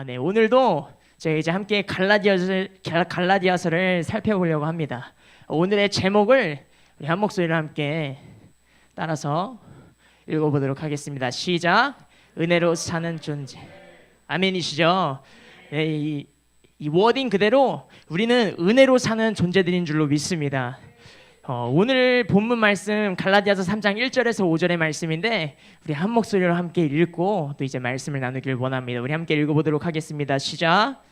네. 오늘도 저희 이제 함께 갈라디아서를 살펴보려고 합니다. 오늘의 제목을 우리 한 목소리로 함께 따라서 읽어보도록 하겠습니다. 시작. 은혜로 사는 존재. 아멘이시죠? 네, 이 워딩 그대로 우리는 은혜로 사는 존재들인 줄로 믿습니다. 오늘 본문 말씀 갈라디아서 3장 1절에서 5절의 말씀인데 우리 한 목소리로 함께 읽고 또 이제 말씀을 나누길 원합니다. 우리 함께 읽어보도록 하겠습니다. 시작.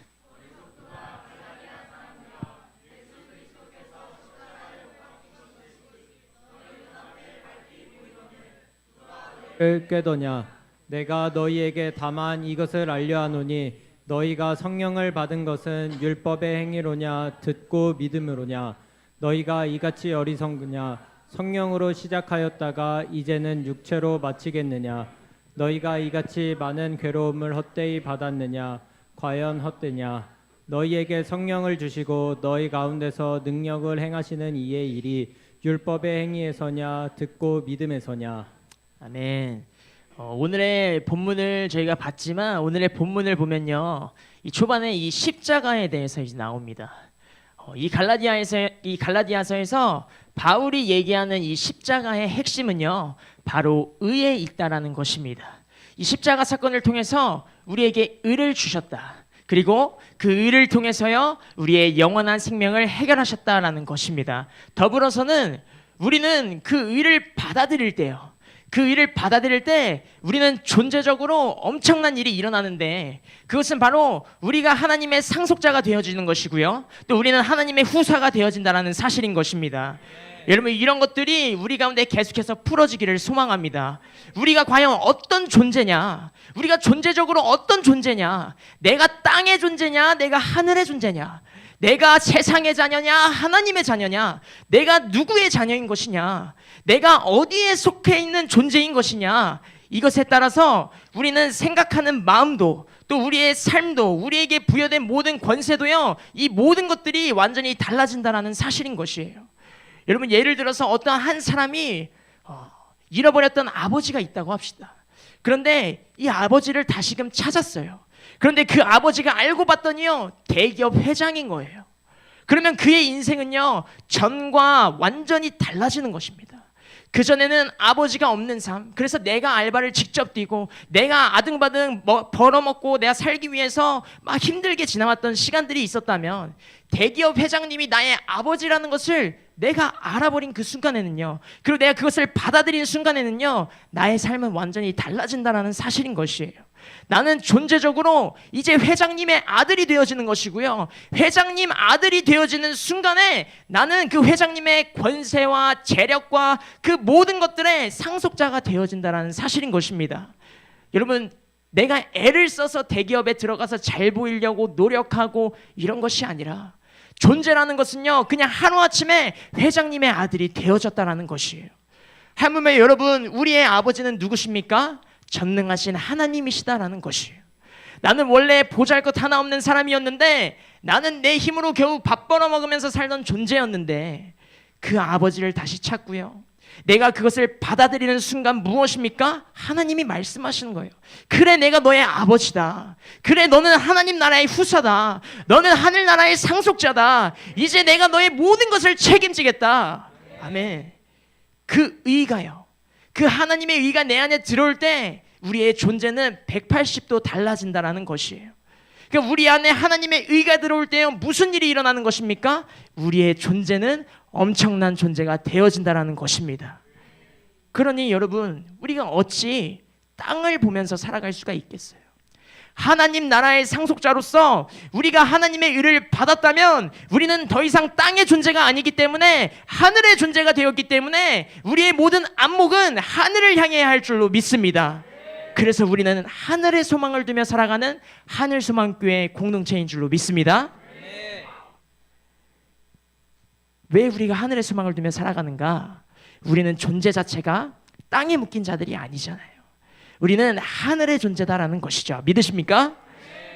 꾀도냐 내가 너희에게 다만 이것을 알려하노니 너희가 성령을 받은 것은 율법의 행위로냐 듣고 믿음으로냐 너희가 이같이 어리석으냐 성령으로 시작하였다가 이제는 육체로 마치겠느냐 너희가 이같이 많은 괴로움을 헛되이 받았느냐 과연 헛되냐 너희에게 성령을 주시고 너희 가운데서 능력을 행하시는 이의 일이 율법의 행위에서냐 듣고 믿음에서냐. 아멘. 오늘의 본문을 저희가 봤지만 오늘의 본문을 보면요, 이 초반에 이 십자가에 대해서 이제 나옵니다. 이 갈라디아서에서 바울이 얘기하는 이 십자가의 핵심은요, 바로 의에 있다라는 것입니다. 이 십자가 사건을 통해서 우리에게 의를 주셨다. 그리고 그 의를 통해서요, 우리의 영원한 생명을 해결하셨다라는 것입니다. 더불어서는 우리는 그 의를 받아들일 때요, 그 일을 받아들일 때 우리는 존재적으로 엄청난 일이 일어나는데 그것은 바로 우리가 하나님의 상속자가 되어지는 것이고요. 또 우리는 하나님의 후사가 되어진다는 사실인 것입니다. 여러분, 이런 것들이 우리 가운데 계속해서 풀어지기를 소망합니다. 우리가 과연 어떤 존재냐? 우리가 존재적으로 어떤 존재냐? 내가 땅의 존재냐? 내가 하늘의 존재냐? 내가 세상의 자녀냐? 하나님의 자녀냐? 내가 누구의 자녀인 것이냐? 내가 어디에 속해 있는 존재인 것이냐? 이것에 따라서 우리는 생각하는 마음도 또 우리의 삶도 우리에게 부여된 모든 권세도요, 이 모든 것들이 완전히 달라진다는 사실인 것이에요. 여러분, 예를 들어서 어떤 한 사람이 잃어버렸던 아버지가 있다고 합시다. 그런데 이 아버지를 다시금 찾았어요. 그런데 그 아버지가 알고 봤더니요, 대기업 회장인 거예요. 그러면 그의 인생은요, 전과 완전히 달라지는 것입니다. 그전에는 아버지가 없는 삶, 그래서 내가 알바를 직접 뛰고 내가 아등바등 벌어먹고 내가 살기 위해서 막 힘들게 지나왔던 시간들이 있었다면 대기업 회장님이 나의 아버지라는 것을 내가 알아버린 그 순간에는요, 그리고 내가 그것을 받아들인 순간에는요, 나의 삶은 완전히 달라진다는 사실인 것이에요. 나는 존재적으로 이제 회장님의 아들이 되어지는 것이고요, 회장님 아들이 되어지는 순간에 나는 그 회장님의 권세와 재력과 그 모든 것들의 상속자가 되어진다는 사실인 것입니다. 여러분, 내가 애를 써서 대기업에 들어가서 잘 보이려고 노력하고 이런 것이 아니라 존재라는 것은요, 그냥 하루아침에 회장님의 아들이 되어졌다는 것이에요. 하물며 여러분, 우리의 아버지는 누구십니까? 전능하신 하나님이시다라는 것이에요. 나는 원래 보잘것 하나 없는 사람이었는데 나는 내 힘으로 겨우 밥 벌어먹으면서 살던 존재였는데 그 아버지를 다시 찾고요, 내가 그것을 받아들이는 순간 무엇입니까? 하나님이 말씀하시는 거예요. 그래, 내가 너의 아버지다. 그래, 너는 하나님 나라의 후사다. 너는 하늘나라의 상속자다. 이제 내가 너의 모든 것을 책임지겠다. 아멘. 그 의가요, 그 하나님의 의가 내 안에 들어올 때 우리의 존재는 180도 달라진다는 것이에요. 그러니까 우리 안에 하나님의 의가 들어올 때요, 무슨 일이 일어나는 것입니까? 우리의 존재는 엄청난 존재가 되어진다는 것입니다. 그러니 여러분, 우리가 어찌 땅을 보면서 살아갈 수가 있겠어요? 하나님 나라의 상속자로서 우리가 하나님의 의를 받았다면 우리는 더 이상 땅의 존재가 아니기 때문에 하늘의 존재가 되었기 때문에 우리의 모든 안목은 하늘을 향해야 할 줄로 믿습니다. 그래서 우리는 하늘의 소망을 두며 살아가는 하늘소망교회 공동체인 줄로 믿습니다. 왜 우리가 하늘의 소망을 두며 살아가는가? 우리는 존재 자체가 땅에 묶인 자들이 아니잖아요. 우리는 하늘의 존재다라는 것이죠. 믿으십니까?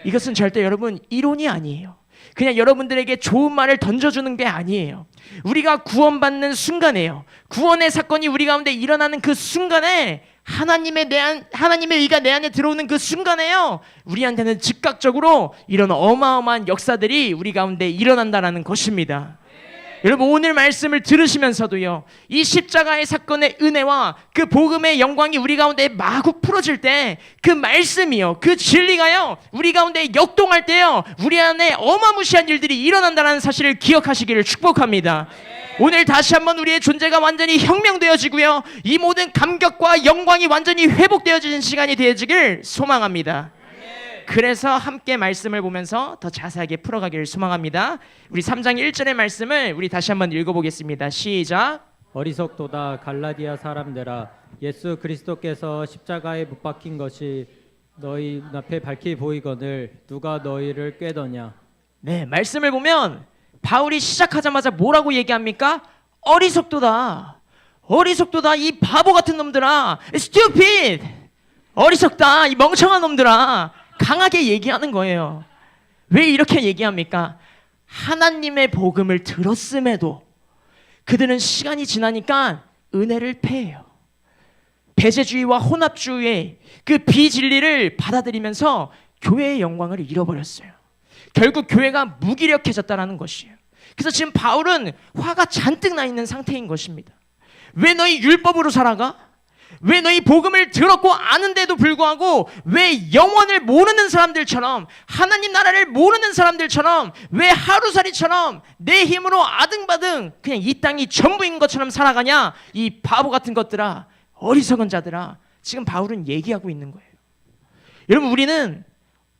이것은 절대 여러분 이론이 아니에요. 그냥 여러분들에게 좋은 말을 던져주는 게 아니에요. 우리가 구원받는 순간에요, 구원의 사건이 우리 가운데 일어나는 그 순간에 하나님의 의가 내 안에 들어오는 그 순간에요, 우리한테는 즉각적으로 이런 어마어마한 역사들이 우리 가운데 일어난다라는 것입니다. 여러분, 오늘 말씀을 들으시면서도요, 이 십자가의 사건의 은혜와 그 복음의 영광이 우리 가운데 마구 풀어질 때 그 말씀이요, 그 진리가요, 우리 가운데 역동할 때요, 우리 안에 어마무시한 일들이 일어난다는 사실을 기억하시기를 축복합니다. 오늘 다시 한번 우리의 존재가 완전히 혁명되어지고요, 이 모든 감격과 영광이 완전히 회복되어지는 시간이 되어지길 소망합니다. 그래서 함께 말씀을 보면서 더 자세하게 풀어가기를 소망합니다. 우리 3장 1절의 말씀을 우리 다시 한번 읽어보겠습니다. 시작. 어리석도다 갈라디아 사람들아, 예수 그리스도께서 십자가에 못 박힌 것이 너희 앞에 밝히 보이거늘 누가 너희를 꾀더냐. 네, 말씀을 보면 바울이 시작하자마자 뭐라고 얘기합니까? 어리석도다, 어리석도다, 이 바보 같은 놈들아, stupid, 어리석다, 이 멍청한 놈들아, 강하게 얘기하는 거예요. 왜 이렇게 얘기합니까? 하나님의 복음을 들었음에도 그들은 시간이 지나니까 은혜를 패해요. 배제주의와 혼합주의의 그 비진리를 받아들이면서 교회의 영광을 잃어버렸어요. 결국 교회가 무기력해졌다는 것이에요. 그래서 지금 바울은 화가 잔뜩 나 있는 상태인 것입니다. 왜 너희 율법으로 살아가? 왜 너희 복음을 들었고 아는데도 불구하고 왜 영원을 모르는 사람들처럼, 하나님 나라를 모르는 사람들처럼, 왜 하루살이처럼 내 힘으로 아등바등 그냥 이 땅이 전부인 것처럼 살아가냐? 이 바보 같은 것들아, 어리석은 자들아. 지금 바울은 얘기하고 있는 거예요. 여러분, 우리는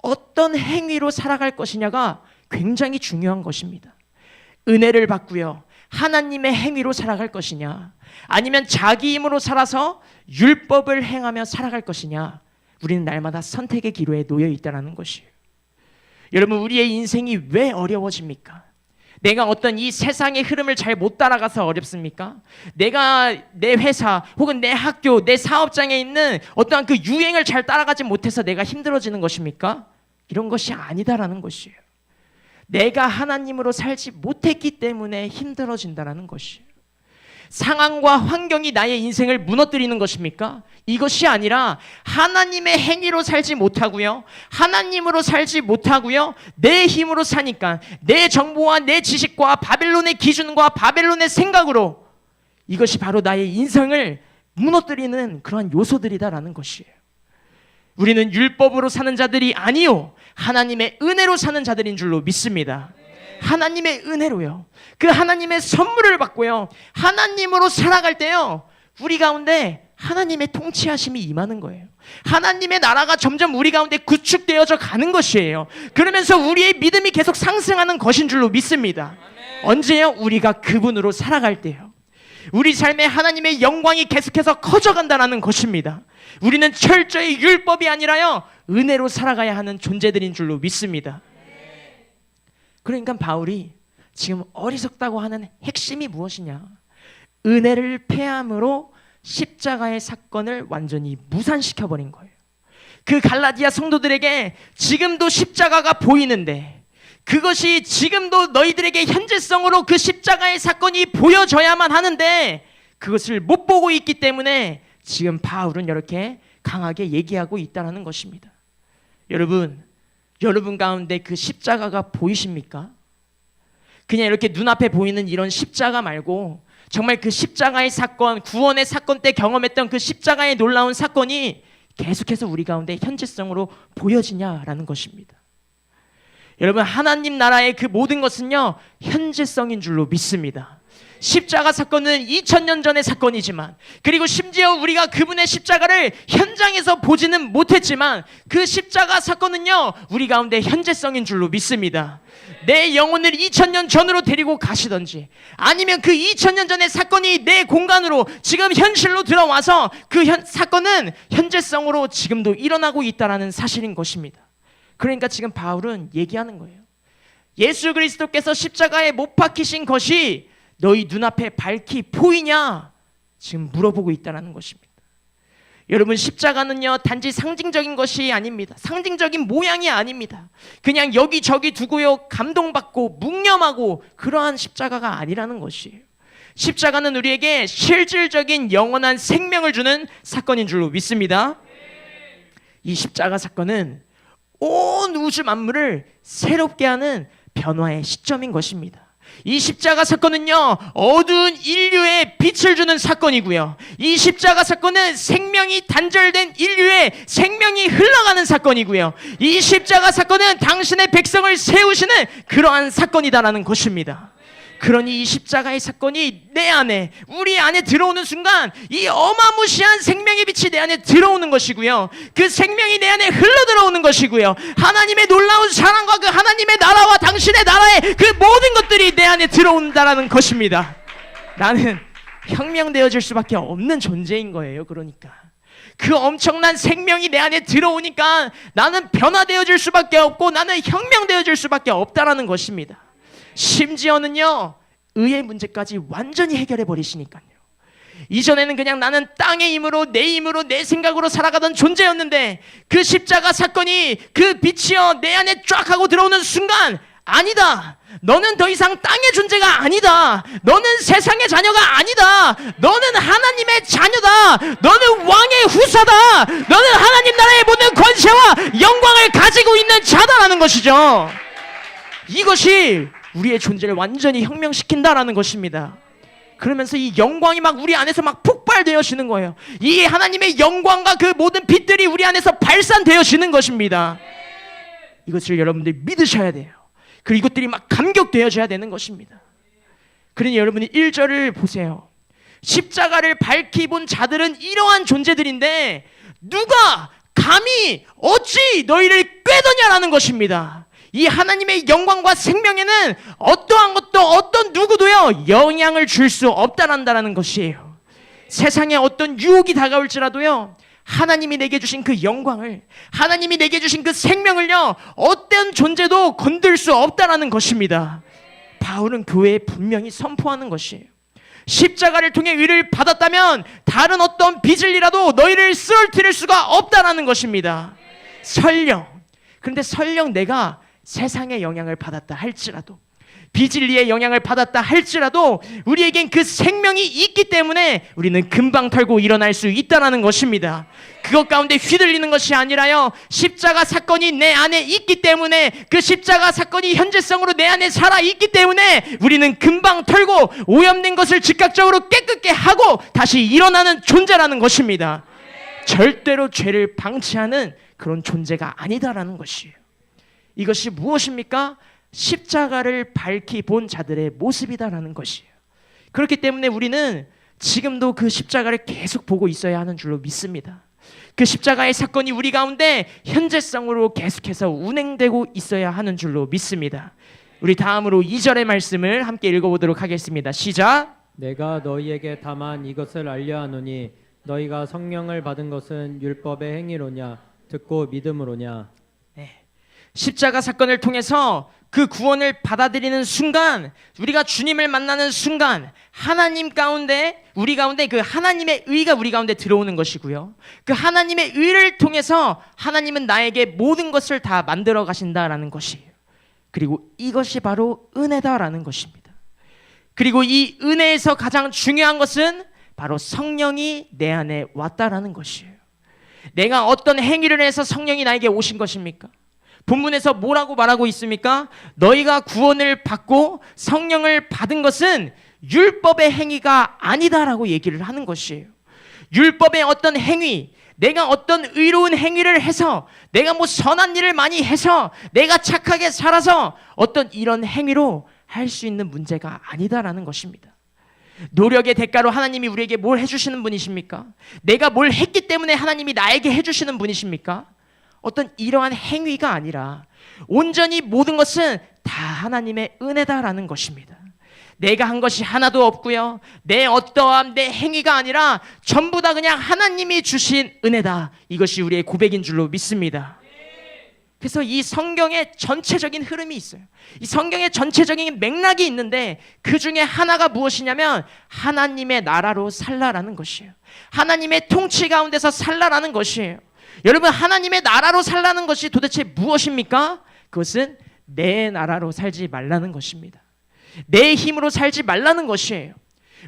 어떤 행위로 살아갈 것이냐가 굉장히 중요한 것입니다. 은혜를 받고요, 하나님의 행위로 살아갈 것이냐, 아니면 자기 힘으로 살아서 율법을 행하며 살아갈 것이냐, 우리는 날마다 선택의 기로에 놓여 있다는 것이에요. 여러분, 우리의 인생이 왜 어려워집니까? 내가 어떤 이 세상의 흐름을 잘 못 따라가서 어렵습니까? 내가 내 회사 혹은 내 학교, 내 사업장에 있는 어떠한 그 유행을 잘 따라가지 못해서 내가 힘들어지는 것입니까? 이런 것이 아니다라는 것이에요. 내가 하나님으로 살지 못했기 때문에 힘들어진다는 것이에요. 상황과 환경이 나의 인생을 무너뜨리는 것입니까? 이것이 아니라 하나님의 행위로 살지 못하고요, 하나님으로 살지 못하고요, 내 힘으로 사니까 내 정보와 내 지식과 바벨론의 기준과 바벨론의 생각으로, 이것이 바로 나의 인생을 무너뜨리는 그러한 요소들이다라는 것이에요. 우리는 율법으로 사는 자들이 아니요, 하나님의 은혜로 사는 자들인 줄로 믿습니다. 하나님의 은혜로요, 그 하나님의 선물을 받고요, 하나님으로 살아갈 때요, 우리 가운데 하나님의 통치하심이 임하는 거예요. 하나님의 나라가 점점 우리 가운데 구축되어져 가는 것이에요. 그러면서 우리의 믿음이 계속 상승하는 것인 줄로 믿습니다. 언제요? 우리가 그분으로 살아갈 때요. 우리 삶에 하나님의 영광이 계속해서 커져간다는 것입니다. 우리는 철저히 율법이 아니라요, 은혜로 살아가야 하는 존재들인 줄로 믿습니다. 그러니까 바울이 지금 어리석다고 하는 핵심이 무엇이냐? 은혜를 폐함으로 십자가의 사건을 완전히 무산시켜버린 거예요. 그 갈라디아 성도들에게 지금도 십자가가 보이는데, 그것이 지금도 너희들에게 현재성으로 그 십자가의 사건이 보여져야만 하는데 그것을 못 보고 있기 때문에 지금 바울은 이렇게 강하게 얘기하고 있다는 것입니다. 여러분 가운데 그 십자가가 보이십니까? 그냥 이렇게 눈앞에 보이는 이런 십자가 말고 정말 그 십자가의 사건, 구원의 사건 때 경험했던 그 십자가의 놀라운 사건이 계속해서 우리 가운데 현재성으로 보여지냐라는 것입니다. 여러분, 하나님 나라의 그 모든 것은요, 현재성인 줄로 믿습니다. 십자가 사건은 2000년 전의 사건이지만, 그리고 심지어 우리가 그분의 십자가를 현장에서 보지는 못했지만 그 십자가 사건은요, 우리 가운데 현재성인 줄로 믿습니다. 내 영혼을 2000년 전으로 데리고 가시던지, 아니면 그 2000년 전의 사건이 내 공간으로 지금 현실로 들어와서 그 사건은 현재성으로 지금도 일어나고 있다는 사실인 것입니다. 그러니까 지금 바울은 얘기하는 거예요. 예수 그리스도께서 십자가에 못 박히신 것이 너희 눈앞에 밝히 보이냐? 지금 물어보고 있다는 것입니다. 여러분, 십자가는요, 단지 상징적인 것이 아닙니다. 상징적인 모양이 아닙니다. 그냥 여기저기 두고요, 감동받고 묵념하고 그러한 십자가가 아니라는 것이에요. 십자가는 우리에게 실질적인 영원한 생명을 주는 사건인 줄로 믿습니다. 이 십자가 사건은 온 우주 만물을 새롭게 하는 변화의 시점인 것입니다. 이 십자가 사건은요, 어두운 인류에 빛을 주는 사건이고요. 이 십자가 사건은 생명이 단절된 인류에 생명이 흘러가는 사건이고요. 이 십자가 사건은 당신의 백성을 세우시는 그러한 사건이다라는 것입니다. 그러니 이 십자가의 사건이 내 안에, 우리 안에 들어오는 순간 이 어마무시한 생명의 빛이 내 안에 들어오는 것이고요. 그 생명이 내 안에 흘러들어오는 것이고요. 하나님의 놀라운 사랑과 그 하나님의 나라와 당신의 나라의 그 모든 것들이 내 안에 들어온다라는 것입니다. 나는 혁명되어질 수밖에 없는 존재인 거예요. 그러니까 그 엄청난 생명이 내 안에 들어오니까 나는 변화되어질 수밖에 없고 나는 혁명되어질 수밖에 없다라는 것입니다. 심지어는요, 의의 문제까지 완전히 해결해 버리시니까요. 이전에는 그냥 나는 땅의 힘으로 내 생각으로 살아가던 존재였는데 그 십자가 사건이 그 빛이여 내 안에 쫙 하고 들어오는 순간, 아니다, 너는 더 이상 땅의 존재가 아니다, 너는 세상의 자녀가 아니다, 너는 하나님의 자녀다, 너는 왕의 후사다, 너는 하나님 나라의 모든 권세와 영광을 가지고 있는 자다라는 것이죠. 이것이 우리의 존재를 완전히 혁명시킨다라는 것입니다. 그러면서 이 영광이 막 우리 안에서 막 폭발되어지는 거예요. 이 하나님의 영광과 그 모든 빛들이 우리 안에서 발산되어지는 것입니다. 이것을 여러분들이 믿으셔야 돼요. 그리고 이것들이 막 감격되어져야 되는 것입니다. 그러니 여러분이 1절을 보세요. 십자가를 밝히 본 자들은 이러한 존재들인데 누가 감히 어찌 너희를 꾀더냐라는 것입니다. 이 하나님의 영광과 생명에는 어떠한 것도 어떤 누구도요 영향을 줄 수 없다란다라는 것이에요. 세상에 어떤 유혹이 다가올지라도요, 하나님이 내게 주신 그 영광을, 하나님이 내게 주신 그 생명을요, 어떤 존재도 건들 수 없다라는 것입니다. 바울은 교회에 분명히 선포하는 것이에요. 십자가를 통해 의를 받았다면 다른 어떤 빚을이라도 너희를 쓰러뜨릴 수가 없다라는 것입니다. 설령, 그런데 설령 내가 세상의 영향을 받았다 할지라도, 비진리의 영향을 받았다 할지라도 우리에겐 그 생명이 있기 때문에 우리는 금방 털고 일어날 수 있다는 것입니다. 그것 가운데 휘둘리는 것이 아니라요, 십자가 사건이 내 안에 있기 때문에, 그 십자가 사건이 현재성으로 내 안에 살아있기 때문에 우리는 금방 털고 오염된 것을 즉각적으로 깨끗게 하고 다시 일어나는 존재라는 것입니다. 절대로 죄를 방치하는 그런 존재가 아니다라는 것이에요. 이것이 무엇입니까? 십자가를 밝히 본 자들의 모습이다라는 것이에요. 그렇기 때문에 우리는 지금도 그 십자가를 계속 보고 있어야 하는 줄로 믿습니다. 그 십자가의 사건이 우리 가운데 현재성으로 계속해서 운행되고 있어야 하는 줄로 믿습니다. 우리 다음으로 2절의 말씀을 함께 읽어보도록 하겠습니다. 시작. 내가 너희에게 다만 이것을 알려하노니 너희가 성령을 받은 것은 율법의 행위로냐 듣고 믿음으로냐. 십자가 사건을 통해서 그 구원을 받아들이는 순간, 우리가 주님을 만나는 순간 하나님 가운데, 우리 가운데 그 하나님의 의가 우리 가운데 들어오는 것이고요, 그 하나님의 의를 통해서 하나님은 나에게 모든 것을 다 만들어 가신다라는 것이에요. 그리고 이것이 바로 은혜다라는 것입니다. 그리고 이 은혜에서 가장 중요한 것은 바로 성령이 내 안에 왔다라는 것이에요. 내가 어떤 행위를 해서 성령이 나에게 오신 것입니까? 본문에서 뭐라고 말하고 있습니까? 너희가 구원을 받고 성령을 받은 것은 율법의 행위가 아니다라고 얘기를 하는 것이에요. 율법의 어떤 행위, 내가 어떤 의로운 행위를 해서, 내가 뭐 선한 일을 많이 해서, 내가 착하게 살아서 어떤 이런 행위로 할 수 있는 문제가 아니다라는 것입니다. 노력의 대가로 하나님이 우리에게 뭘 해주시는 분이십니까? 내가 뭘 했기 때문에 하나님이 나에게 해주시는 분이십니까? 어떤 이러한 행위가 아니라 온전히 모든 것은 다 하나님의 은혜다라는 것입니다. 내가 한 것이 하나도 없고요, 내 어떠한 내 행위가 아니라 전부 다 그냥 하나님이 주신 은혜다. 이것이 우리의 고백인 줄로 믿습니다. 그래서 이 성경의 전체적인 흐름이 있어요. 이 성경의 전체적인 맥락이 있는데 그 중에 하나가 무엇이냐면 하나님의 나라로 살라라는 것이에요. 하나님의 통치 가운데서 살라라는 것이에요. 여러분, 하나님의 나라로 살라는 것이 도대체 무엇입니까? 그것은 내 나라로 살지 말라는 것입니다. 내 힘으로 살지 말라는 것이에요.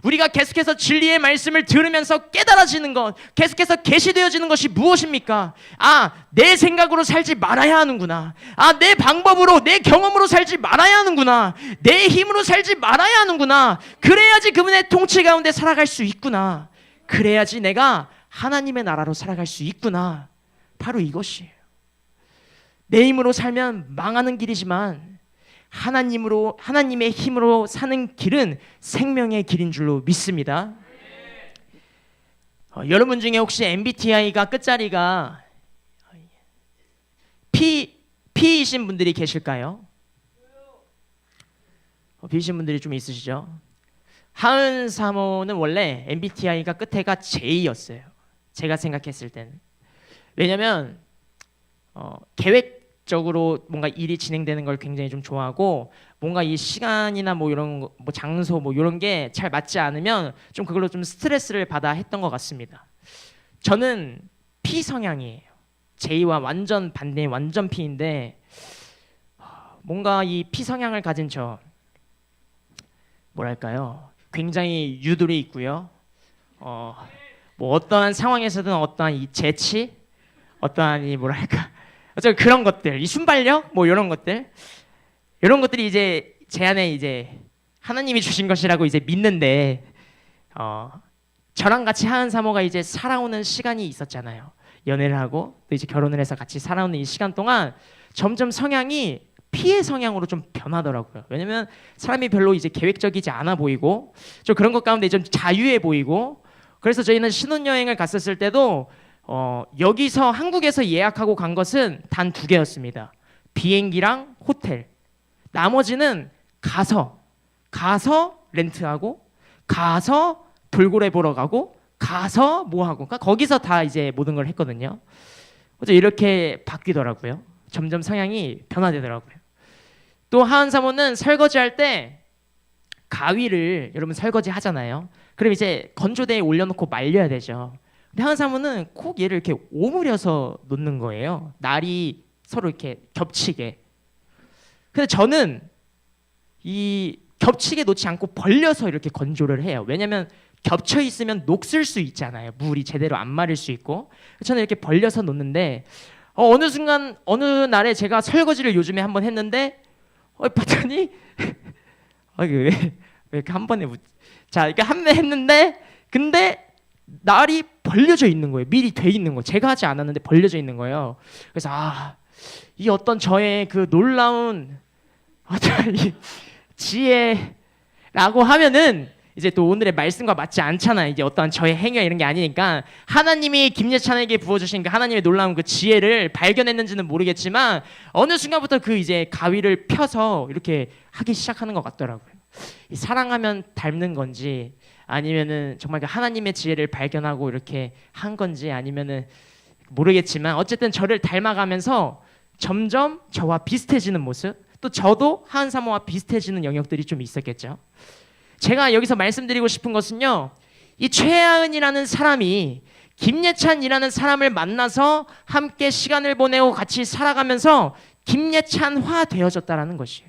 우리가 계속해서 진리의 말씀을 들으면서 깨달아지는 것, 계속해서 계시되어지는 것이 무엇입니까? 아, 내 생각으로 살지 말아야 하는구나. 아, 내 방법으로, 내 경험으로 살지 말아야 하는구나. 내 힘으로 살지 말아야 하는구나. 그래야지 그분의 통치 가운데 살아갈 수 있구나. 그래야지 내가 하나님의 나라로 살아갈 수 있구나. 바로 이것이에요. 내 힘으로 살면 망하는 길이지만 하나님의 힘으로 사는 길은 생명의 길인 줄로 믿습니다. 여러분 중에 혹시 MBTI가 끝자리가 P이신 분들이 계실까요? P이신 분들이 좀 있으시죠? 하은 사모는 원래 MBTI가 끝에가 J였어요. 제가 생각했을 때는. 왜냐면 계획적으로 뭔가 일이 진행되는 걸 굉장히 좀 좋아하고, 뭔가 이 시간이나 뭐 이런 뭐 장소 뭐 이런 게 잘 맞지 않으면 좀 그걸로 좀 스트레스를 받아 했던 것 같습니다. 저는 P 성향이에요. J와 완전 반대의 완전 P인데, 뭔가 이 P 성향을 가진 저 뭐랄까요? 굉장히 유도리 있고요. 뭐 어떠한 상황에서든 어떠한 이 재치, 어떠한 이 뭐랄까, 어쩌 그런 것들, 이 순발력, 뭐 이런 것들이 이제 제 안에 이제 하나님이 주신 것이라고 이제 믿는데, 저랑 같이 하은 사모가 이제 살아오는 시간이 있었잖아요. 연애를 하고 또 이제 결혼을 해서 같이 살아오는 이 시간 동안 점점 성향이 피의 성향으로 좀 변하더라고요. 왜냐면 사람이 별로 이제 계획적이지 않아 보이고 좀 그런 것 가운데 좀 자유해 보이고, 그래서 저희는 신혼여행을 갔었을 때도 여기서 한국에서 예약하고 간 것은 단 2개였습니다. 비행기랑 호텔. 나머지는 가서 렌트하고, 가서 돌고래 보러 가고, 가서 뭐 하고, 그러니까 거기서 다 이제 모든 걸 했거든요. 그래서 이렇게 바뀌더라고요. 점점 성향이 변화되더라고요. 또 하은 사모는 설거지할 때 가위를, 여러분 설거지 하잖아요. 그럼 이제 건조대에 올려놓고 말려야 되죠. 근데 하은 사모는 콕 얘를 이렇게 오므려서 놓는 거예요. 날이 서로 이렇게 겹치게. 근데 저는 이 겹치게 놓지 않고 벌려서 이렇게 건조를 해요. 왜냐면 겹쳐 있으면 녹슬 수 있잖아요. 물이 제대로 안 마를 수 있고. 저는 이렇게 벌려서 놓는데, 어느 순간 어느 날에 제가 설거지를 요즘에 한번 했는데 봤더니 왜 이렇게 한 번에 자, 이렇게 한 번 했는데, 근데 날이 벌려져 있는 거예요. 미리 돼 있는 거. 제가 하지 않았는데 벌려져 있는 거예요. 그래서 이 어떤 저의 그 놀라운 어떤 이 지혜라고 하면은 이제 또 오늘의 말씀과 맞지 않잖아요. 이제 어떠한 저의 행위가 이런 게 아니니까, 하나님이 김예찬에게 부어주신 그 하나님의 놀라운 그 지혜를 발견했는지는 모르겠지만 어느 순간부터 그 이제 가위를 펴서 이렇게 하기 시작하는 것 같더라고요. 이 사랑하면 닮는 건지, 아니면은 정말 그 하나님의 지혜를 발견하고 이렇게 한 건지, 아니면은 모르겠지만 어쨌든 저를 닮아가면서 점점 저와 비슷해지는 모습, 또 저도 하은 사모와 비슷해지는 영역들이 좀 있었겠죠. 제가 여기서 말씀드리고 싶은 것은요, 이 최하은이라는 사람이 김예찬이라는 사람을 만나서 함께 시간을 보내고 같이 살아가면서 김예찬화 되어졌다라는 것이에요.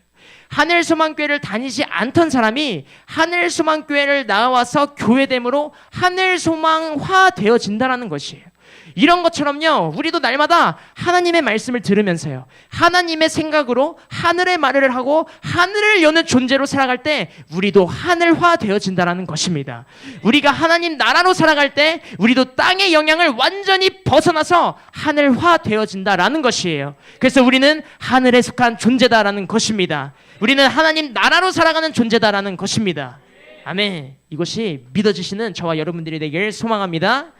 하늘소망교회를 다니지 않던 사람이 하늘소망교회를 나와서 교회됨으로 하늘소망화 되어진다라는 것이에요. 이런 것처럼요, 우리도 날마다 하나님의 말씀을 들으면서요, 하나님의 생각으로 하늘의 말을 하고 하늘을 여는 존재로 살아갈 때 우리도 하늘화 되어진다라는 것입니다. 우리가 하나님 나라로 살아갈 때 우리도 땅의 영향을 완전히 벗어나서 하늘화 되어진다라는 것이에요. 그래서 우리는 하늘에 속한 존재다라는 것입니다. 우리는 하나님 나라로 살아가는 존재다라는 것입니다. 아멘. 이것이 믿어지시는 저와 여러분들이 되길 소망합니다.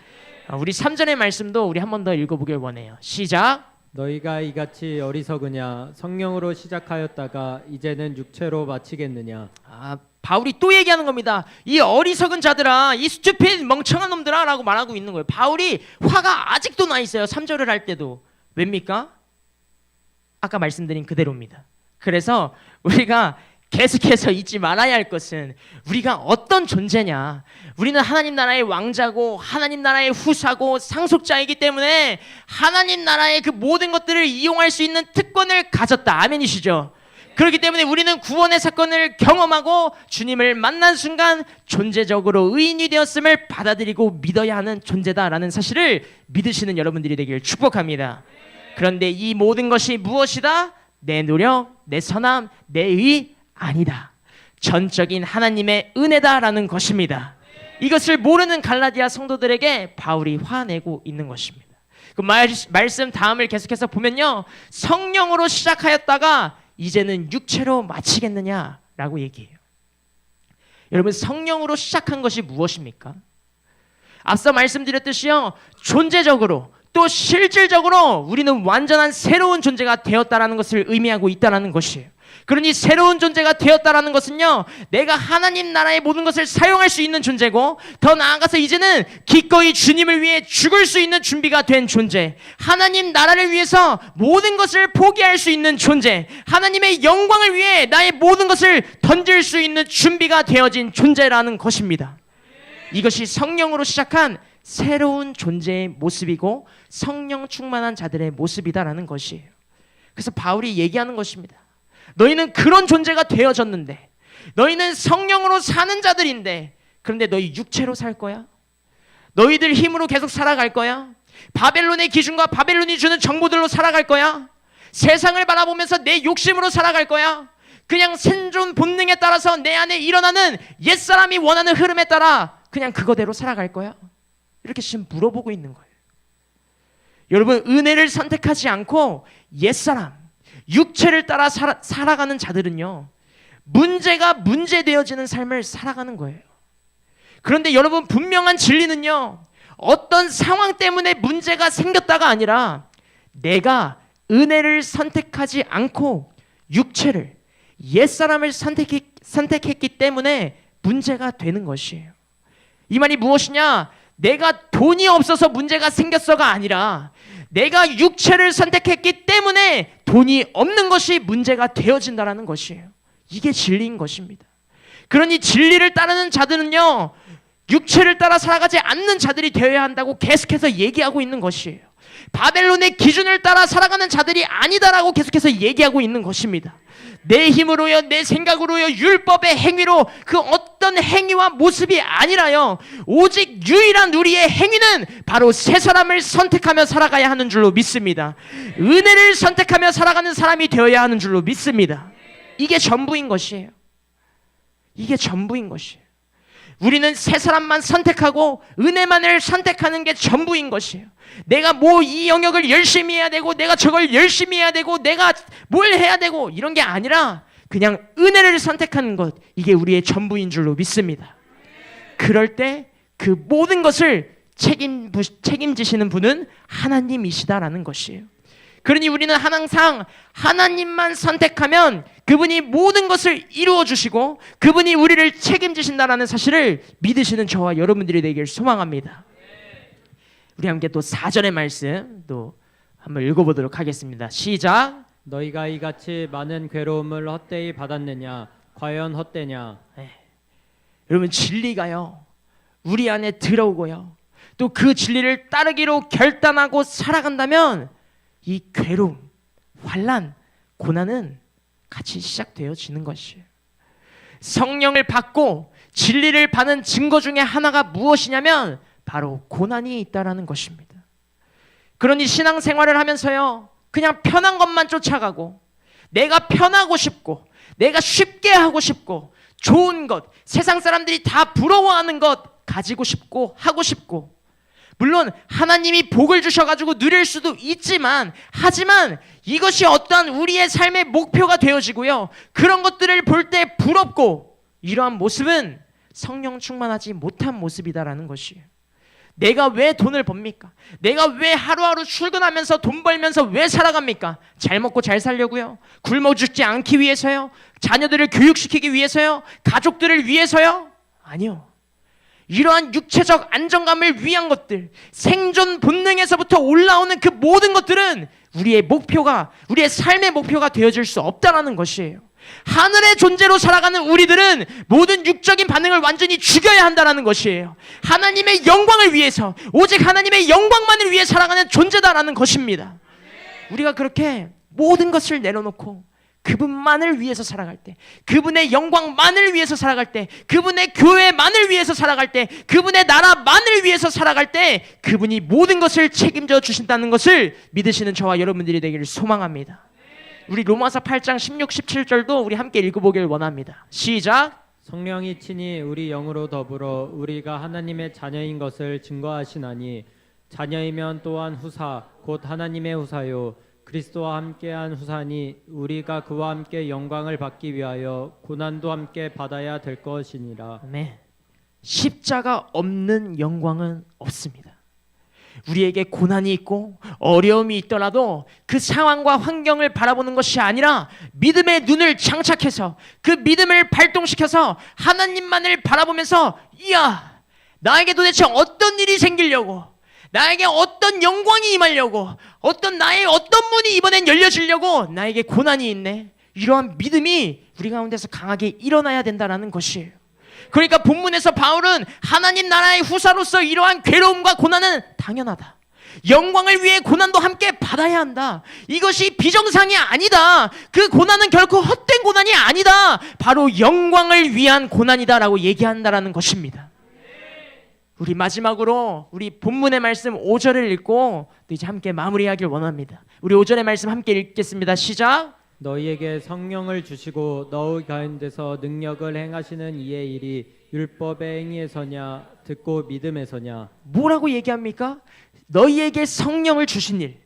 우리 3절의 말씀도 우리 한 번 더 읽어보길 원해요. 시작. 너희가 이같이 어리석으냐? 성령으로 시작하였다가 이제는 육체로 마치겠느냐? 바울이 또 얘기하는 겁니다. 이 어리석은 자들아, 이 스튜핏 멍청한 놈들아 라고 말하고 있는 거예요. 바울이 화가 아직도 나 있어요. 3절을 할 때도. 왜입니까? 아까 말씀드린 그대로입니다. 그래서 우리가 계속해서 잊지 말아야 할 것은 우리가 어떤 존재냐. 우리는 하나님 나라의 왕자고 하나님 나라의 후사고 상속자이기 때문에 하나님 나라의 그 모든 것들을 이용할 수 있는 특권을 가졌다. 아멘이시죠? 그렇기 때문에 우리는 구원의 사건을 경험하고 주님을 만난 순간 존재적으로 의인이 되었음을 받아들이고 믿어야 하는 존재다라는 사실을 믿으시는 여러분들이 되길 축복합니다. 그런데 이 모든 것이 무엇이다? 내 노력, 내 선함, 내 의 아니다. 전적인 하나님의 은혜다라는 것입니다. 이것을 모르는 갈라디아 성도들에게 바울이 화내고 있는 것입니다. 그 말씀 다음을 계속해서 보면요, 성령으로 시작하였다가 이제는 육체로 마치겠느냐라고 얘기해요. 여러분, 성령으로 시작한 것이 무엇입니까? 앞서 말씀드렸듯이요, 존재적으로 또 실질적으로 우리는 완전한 새로운 존재가 되었다라는 것을 의미하고 있다라는 것이에요. 그러니 새로운 존재가 되었다라는 것은요, 내가 하나님 나라의 모든 것을 사용할 수 있는 존재고, 더 나아가서 이제는 기꺼이 주님을 위해 죽을 수 있는 준비가 된 존재, 하나님 나라를 위해서 모든 것을 포기할 수 있는 존재, 하나님의 영광을 위해 나의 모든 것을 던질 수 있는 준비가 되어진 존재라는 것입니다. 이것이 성령으로 시작한 새로운 존재의 모습이고 성령 충만한 자들의 모습이다라는 것이에요. 그래서 바울이 얘기하는 것입니다. 너희는 그런 존재가 되어졌는데, 너희는 성령으로 사는 자들인데, 그런데 너희 육체로 살 거야? 너희들 힘으로 계속 살아갈 거야? 바벨론의 기준과 바벨론이 주는 정보들로 살아갈 거야? 세상을 바라보면서 내 욕심으로 살아갈 거야? 그냥 생존 본능에 따라서 내 안에 일어나는 옛사람이 원하는 흐름에 따라 그냥 그거대로 살아갈 거야? 이렇게 지금 물어보고 있는 거예요. 여러분, 은혜를 선택하지 않고 옛사람, 육체를 따라 살아가는 자들은요, 문제가 문제되어지는 삶을 살아가는 거예요. 그런데 여러분, 분명한 진리는요, 어떤 상황 때문에 문제가 생겼다가 아니라 내가 은혜를 선택하지 않고 육체를, 옛사람을 선택했기 때문에 문제가 되는 것이에요. 이 말이 무엇이냐? 내가 돈이 없어서 문제가 생겼어가 아니라 내가 육체를 선택했기 때문에 돈이 없는 것이 문제가 되어진다는 것이에요. 이게 진리인 것입니다. 그러니 진리를 따르는 자들은요, 육체를 따라 살아가지 않는 자들이 되어야 한다고 계속해서 얘기하고 있는 것이에요. 바벨론의 기준을 따라 살아가는 자들이 아니다라고 계속해서 얘기하고 있는 것입니다. 내 힘으로요, 내 생각으로요, 율법의 행위로 그 어떤 행위와 모습이 아니라요, 오직 유일한 우리의 행위는 바로 새 사람을 선택하며 살아가야 하는 줄로 믿습니다. 은혜를 선택하며 살아가는 사람이 되어야 하는 줄로 믿습니다. 이게 전부인 것이에요. 이게 전부인 것이에요. 우리는 새 사람만 선택하고 은혜만을 선택하는 게 전부인 것이에요. 내가 뭐 이 영역을 열심히 해야 되고, 내가 저걸 열심히 해야 되고, 내가 뭘 해야 되고, 이런 게 아니라 그냥 은혜를 선택하는 것, 이게 우리의 전부인 줄로 믿습니다. 그럴 때 그 모든 것을 책임지시는 분은 하나님이시다라는 것이에요. 그러니 우리는 항상 하나님만 선택하면 그분이 모든 것을 이루어 주시고 그분이 우리를 책임지신다라는 사실을 믿으시는 저와 여러분들이 되길 소망합니다. 우리 함께 또 4절의 말씀 또 한번 읽어보도록 하겠습니다. 시작. 너희가 이같이 많은 괴로움을 헛되이 받았느냐? 과연 헛되냐? 여러분, 진리가요, 우리 안에 들어오고요, 또 그 진리를 따르기로 결단하고 살아간다면 이 괴로움, 환난, 고난은 같이 시작되어지는 것이에요. 성령을 받고 진리를 받는 증거 중에 하나가 무엇이냐면 바로 고난이 있다라는 것입니다. 그러니 신앙생활을 하면서요, 그냥 편한 것만 쫓아가고, 내가 편하고 싶고, 내가 쉽게 하고 싶고, 좋은 것, 세상 사람들이 다 부러워하는 것 가지고 싶고 하고 싶고, 물론 하나님이 복을 주셔가지고 누릴 수도 있지만, 하지만 이것이 어떠한 우리의 삶의 목표가 되어지고요, 그런 것들을 볼 때 부럽고, 이러한 모습은 성령 충만하지 못한 모습이다라는 것이에요. 내가 왜 돈을 법니까? 내가 왜 하루하루 출근하면서 돈 벌면서 왜 살아갑니까? 잘 먹고 잘 살려고요? 굶어 죽지 않기 위해서요? 자녀들을 교육시키기 위해서요? 가족들을 위해서요? 아니요. 이러한 육체적 안정감을 위한 것들, 생존 본능에서부터 올라오는 그 모든 것들은 우리의 목표가, 우리의 삶의 목표가 되어질 수 없다는 것이에요. 하늘의 존재로 살아가는 우리들은 모든 육적인 반응을 완전히 죽여야 한다는 것이에요. 하나님의 영광을 위해서, 오직 하나님의 영광만을 위해 살아가는 존재다라는 것입니다. 우리가 그렇게 모든 것을 내려놓고 그분만을 위해서 살아갈 때, 그분의 영광만을 위해서 살아갈 때, 그분의 교회만을 위해서 살아갈 때, 그분의 나라만을 위해서 살아갈 때 그분이 모든 것을 책임져 주신다는 것을 믿으시는 저와 여러분들이 되기를 소망합니다. 우리 로마서 8장 16, 17절도 우리 함께 읽어보길 원합니다. 시작. 성령이 친히 우리 영으로 더불어 우리가 하나님의 자녀인 것을 증거하시나니 자녀이면 또한 후사 곧 하나님의 후사요 그리스도와 함께한 후사니 우리가 그와 함께 영광을 받기 위하여 고난도 함께 받아야 될 것이니라. 아멘. 십자가 없는 영광은 없습니다. 우리에게 고난이 있고 어려움이 있더라도 그 상황과 환경을 바라보는 것이 아니라 믿음의 눈을 장착해서 그 믿음을 발동시켜서 하나님만을 바라보면서 이야, 나에게 도대체 어떤 일이 생기려고, 나에게 어떤 영광이 임하려고, 나의 어떤 문이 이번엔 열려지려고 나에게 고난이 있네. 이러한 믿음이 우리 가운데서 강하게 일어나야 된다는 것이에요. 그러니까 본문에서 바울은 하나님 나라의 후사로서 이러한 괴로움과 고난은 당연하다. 영광을 위해 고난도 함께 받아야 한다. 이것이 비정상이 아니다. 그 고난은 결코 헛된 고난이 아니다. 바로 영광을 위한 고난이다라고 얘기한다라는 것입니다. 우리 마지막으로 우리 본문의 말씀 5절을 읽고 또 이제 함께 마무리하길 원합니다. 우리 5절의 말씀 함께 읽겠습니다. 시작. 너희에게 성령을 주시고 너희 가운데서 능력을 행하시는 이의 일이 율법의 행위에서냐 듣고 믿음에서냐. 뭐라고 얘기합니까? 너희에게 성령을 주신 일,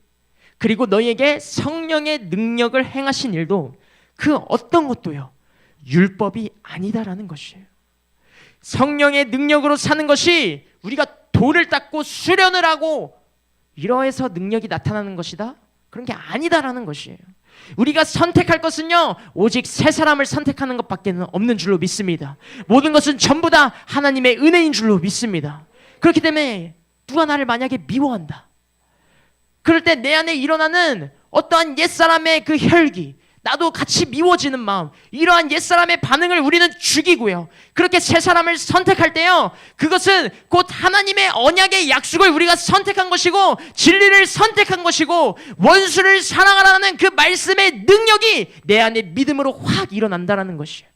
그리고 너희에게 성령의 능력을 행하신 일도 그 어떤 것도요 율법이 아니다라는 것이에요. 성령의 능력으로 사는 것이 우리가 돌을 닦고 수련을 하고 이러해서 능력이 나타나는 것이다? 그런 게 아니다라는 것이에요. 우리가 선택할 것은요 오직 세 사람을 선택하는 것밖에 없는 줄로 믿습니다. 모든 것은 전부 다 하나님의 은혜인 줄로 믿습니다. 그렇기 때문에 누가 나를 만약에 미워한다, 그럴 때 내 안에 일어나는 어떠한 옛사람의 그 혈기, 나도 같이 미워지는 마음, 이러한 옛사람의 반응을 우리는 죽이고요, 그렇게 새 사람을 선택할 때요 그것은 곧 하나님의 언약의 약속을 우리가 선택한 것이고 진리를 선택한 것이고 원수를 사랑하라는 그 말씀의 능력이 내 안에 믿음으로 확 일어난다라는 것이에요.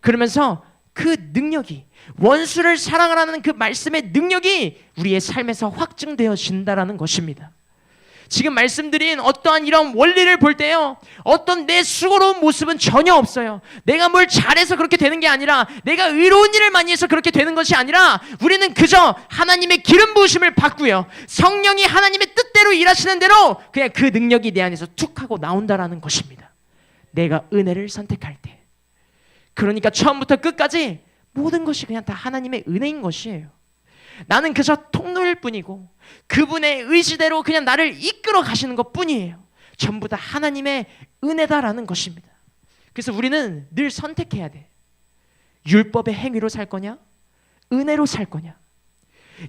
그러면서 그 능력이, 원수를 사랑하라는 그 말씀의 능력이 우리의 삶에서 확증되어진다라는 것입니다. 지금 말씀드린 어떠한 이런 원리를 볼 때요 어떤 내 수고로운 모습은 전혀 없어요. 내가 뭘 잘해서 그렇게 되는 게 아니라, 내가 의로운 일을 많이 해서 그렇게 되는 것이 아니라, 우리는 그저 하나님의 기름 부으심을 받고요 성령이 하나님의 뜻대로 일하시는 대로 그냥 그 능력이 내 안에서 툭 하고 나온다라는 것입니다. 내가 은혜를 선택할 때. 그러니까 처음부터 끝까지 모든 것이 그냥 다 하나님의 은혜인 것이에요. 나는 그저 통로일 뿐이고 그분의 의지대로 그냥 나를 이끌어 가시는 것 뿐이에요. 전부 다 하나님의 은혜다라는 것입니다. 그래서 우리는 늘 선택해야 돼. 율법의 행위로 살 거냐? 은혜로 살 거냐?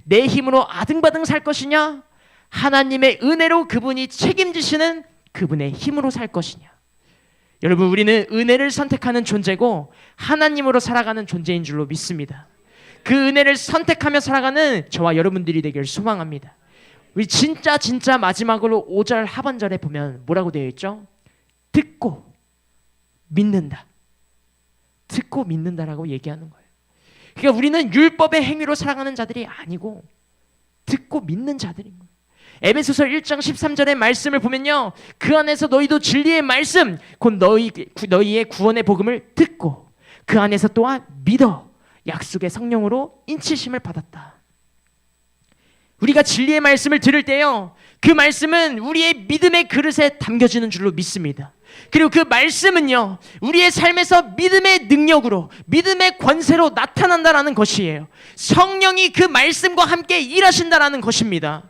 내 힘으로 아등바등 살 것이냐? 하나님의 은혜로 그분이 책임지시는 그분의 힘으로 살 것이냐? 여러분, 우리는 은혜를 선택하는 존재고 하나님으로 살아가는 존재인 줄로 믿습니다. 그 은혜를 선택하며 살아가는 저와 여러분들이 되길 소망합니다. 우리 진짜 마지막으로 5절 하반절에 보면 뭐라고 되어 있죠? 듣고 믿는다. 듣고 믿는다라고 얘기하는 거예요. 그러니까 우리는 율법의 행위로 살아가는 자들이 아니고 듣고 믿는 자들인 거예요. 에베소서 1장 13절의 말씀을 보면요 그 안에서 너희도 진리의 말씀 곧 너희의 구원의 복음을 듣고 그 안에서 또한 믿어 약속의 성령으로 인치심을 받았다. 우리가 진리의 말씀을 들을 때요 그 말씀은 우리의 믿음의 그릇에 담겨지는 줄로 믿습니다. 그리고 그 말씀은요 우리의 삶에서 믿음의 능력으로, 믿음의 권세로 나타난다라는 것이에요. 성령이 그 말씀과 함께 일하신다라는 것입니다.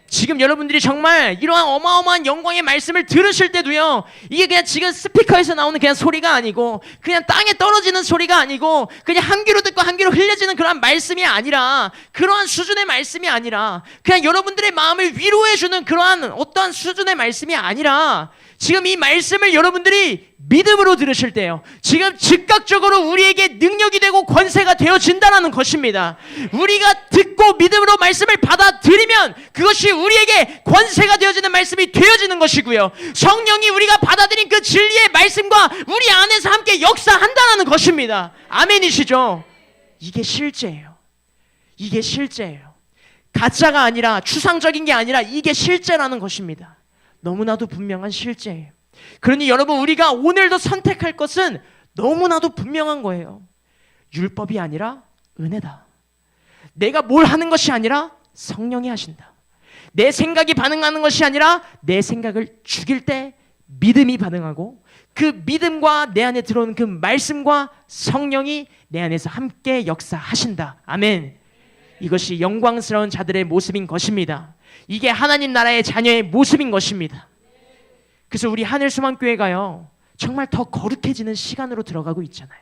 지금 여러분들이 정말 이러한 어마어마한 영광의 말씀을 들으실 때도요 이게 그냥 지금 스피커에서 나오는 그냥 소리가 아니고, 그냥 땅에 떨어지는 소리가 아니고, 그냥 한 귀로 듣고 한 귀로 흘려지는 그러한 말씀이 아니라, 그러한 수준의 말씀이 아니라, 그냥 여러분들의 마음을 위로해주는 그러한 어떠한 수준의 말씀이 아니라, 지금 이 말씀을 여러분들이 믿음으로 들으실 때요, 지금 즉각적으로 우리에게 능력이 되고 권세가 되어진다는 것입니다. 우리가 듣고 믿음으로 말씀을 받아들이면 그것이 우리에게 권세가 되어지는 말씀이 되어지는 것이고요, 성령이 우리가 받아들인 그 진리의 말씀과 우리 안에서 함께 역사한다는 것입니다. 아멘이시죠? 이게 실제예요. 이게 실제예요. 가짜가 아니라, 추상적인 게 아니라 이게 실제라는 것입니다. 너무나도 분명한 실제예요. 그러니 여러분, 우리가 오늘도 선택할 것은 너무나도 분명한 거예요. 율법이 아니라 은혜다. 내가 뭘 하는 것이 아니라 성령이 하신다. 내 생각이 반응하는 것이 아니라 내 생각을 죽일 때 믿음이 반응하고, 그 믿음과 내 안에 들어오는 그 말씀과 성령이 내 안에서 함께 역사하신다. 아멘. 이것이 영광스러운 자들의 모습인 것입니다. 이게 하나님 나라의 자녀의 모습인 것입니다. 그래서 우리 하늘소망교회가요, 정말 더 거룩해지는 시간으로 들어가고 있잖아요.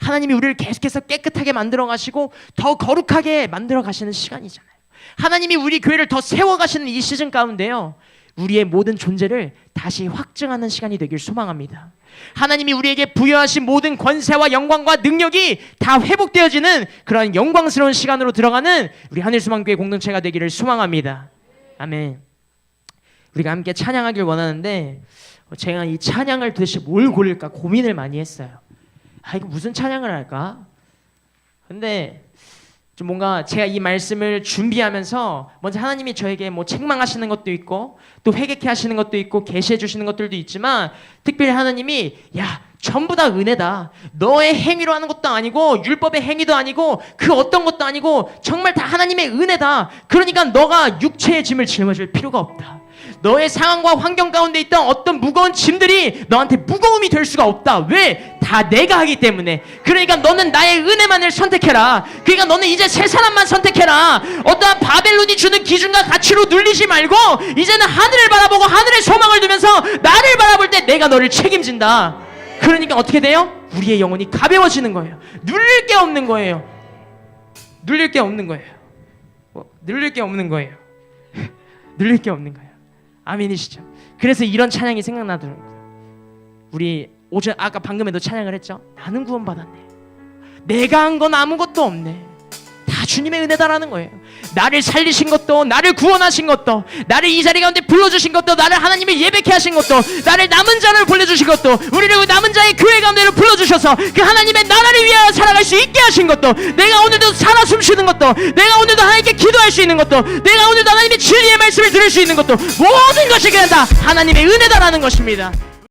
하나님이 우리를 계속해서 깨끗하게 만들어 가시고 더 거룩하게 만들어 가시는 시간이잖아요. 하나님이 우리 교회를 더 세워가시는 이 시즌 가운데요, 우리의 모든 존재를 다시 확증하는 시간이 되길 소망합니다. 하나님이 우리에게 부여하신 모든 권세와 영광과 능력이 다 회복되어지는 그런 영광스러운 시간으로 들어가는 우리 하늘소망교회 공동체가 되기를 소망합니다. 아멘. 우리가 함께 찬양하길 원하는데, 제가 이 찬양을 도대체 뭘 고를까 고민을 많이 했어요. 이거 무슨 찬양을 할까? 근데 좀 뭔가 제가 이 말씀을 준비하면서 먼저 하나님이 저에게 뭐 책망하시는 것도 있고, 또 회개케 하시는 것도 있고, 계시해 주시는 것들도 있지만, 특별히 하나님이 야, 전부 다 은혜다. 너의 행위로 하는 것도 아니고, 율법의 행위도 아니고, 그 어떤 것도 아니고, 정말 다 하나님의 은혜다. 그러니까 너가 육체의 짐을 짊어질 필요가 없다. 너의 상황과 환경 가운데 있던 어떤 무거운 짐들이 너한테 무거움이 될 수가 없다. 왜? 다 내가 하기 때문에. 그러니까 너는 나의 은혜만을 선택해라. 그러니까 너는 이제 새 사람만 선택해라. 어떠한 바벨론이 주는 기준과 가치로 눌리지 말고, 이제는 하늘을 바라보고 하늘의 소망을 두면서 나를 바라볼 때 내가 너를 책임진다. 그러니까 어떻게 돼요? 우리의 영혼이 가벼워지는 거예요. 눌릴 게 없는 거예요. 눌릴 게 없는 거예요. 눌릴 게 없는 거예요. 눌릴 게 없는 거예요. 아멘이시죠? 그래서 이런 찬양이 생각나더라고요. 우리 오전 아까 방금에도 찬양을 했죠. 나는 구원받았네. 내가 한 건 아무것도 없네. 다 주님의 은혜다라는 거예요. 나를 살리신 것도, 나를 구원하신 것도, 나를 이 자리 가운데 불러주신 것도, 나를 하나님의 예배케 하신 것도, 나를 남은 자를 보내주신 것도, 우리를 그 남은 자의 교회 가운데로 불러주셔서 그 하나님의 나라를 위하여 살아갈 수 있게 하신 것도, 내가 오늘도 살아 숨쉬는 것도, 내가 오늘도 하나님께 기도할 수 있는 것도, 내가 오늘도 하나님의 진리의 말씀을 들을 수 있는 것도, 모든 것이 그냥 다 하나님의 은혜다라는 것입니다.